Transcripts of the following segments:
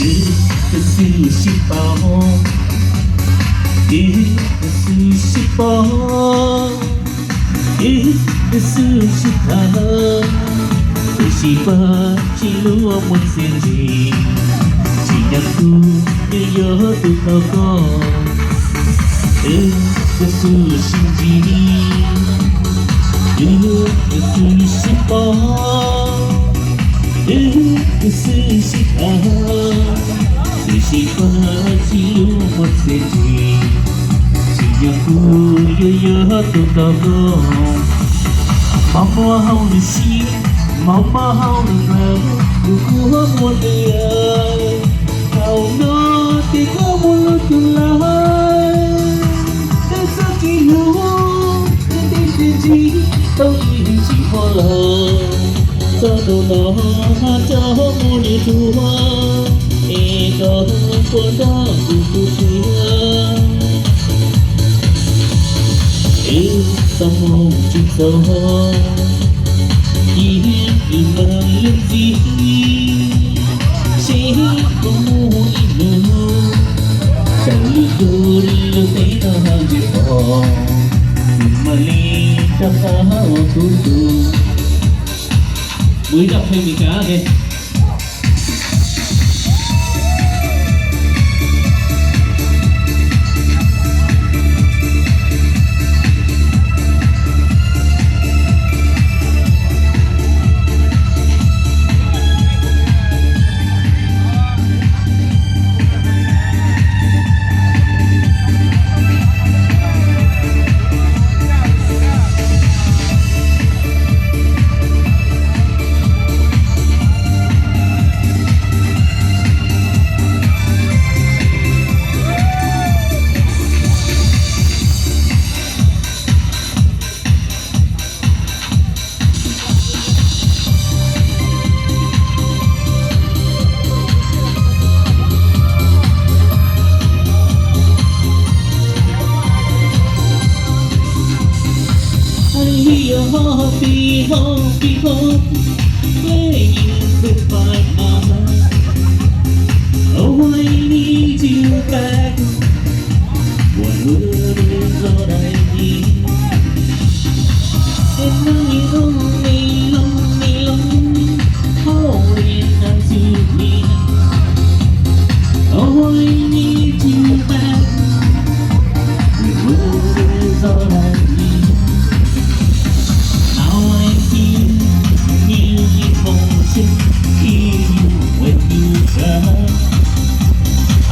the sushi ball. It's the sushi ball. It's the sushi ball. Sushi ball chỉ lúa muốn xin gì, chỉ nhắc tu như nhớ từ cao con. The sushi the sushi ball. The sushi ball. Sushi ball chỉ lúa muốn xin gì, chỉ nhắc tu như nhớ từ cao con. Mama hao được xin, mama hao được làm, được của một đời. Hao nó thì có một lúc tương lai. Thế sao khi lúc nên đi chuyện gì, tôi chỉ có lời. Cho đồ nó cho một điều thua, e đó của đó của tôi. Yêu tâm hồn chung sâu, yên im lặng lên gì, sẽ có một nữa. Chẳng lưu tôi lưu thấy nó hàng việc bỏ, mà ly ta phá tu tu. Mới đọc thêm mình cá kìa. Happy, happy, happy, playing goodbye, mama. Oh, I need you back. One word is all I need. And now you lonely, lonely, lonely, holding on to me. Oh, I need you back. One word is all I need.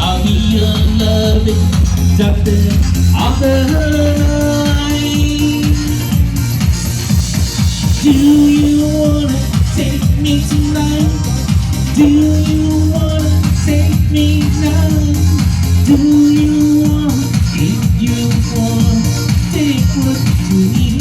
I'll be your loving doctor of the night. Do you wanna take me tonight? Do you wanna take me now? Do you want, if you want, take what you need?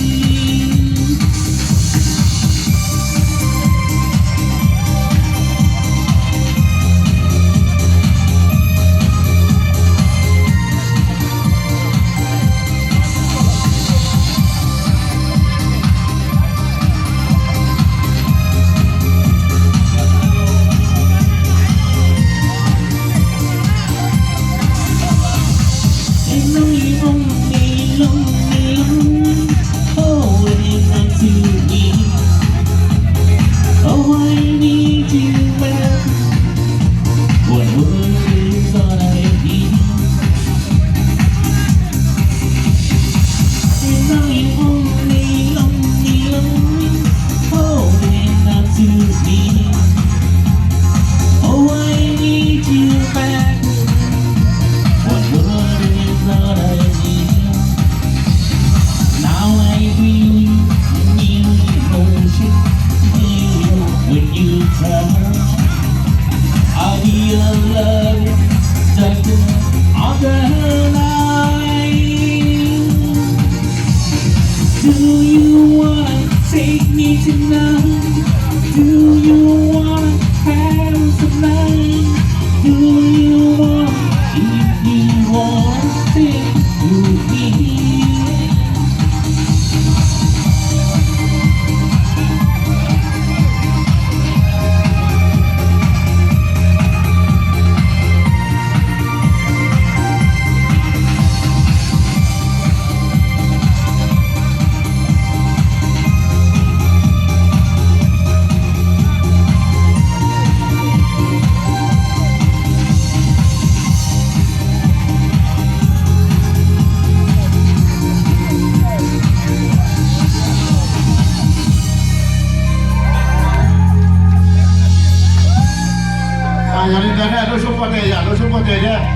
I'll be your loving doctor of the night. Do you wanna take me tonight? Do you wanna have some night? Do you wanna, if you wanna, take you here? 对对。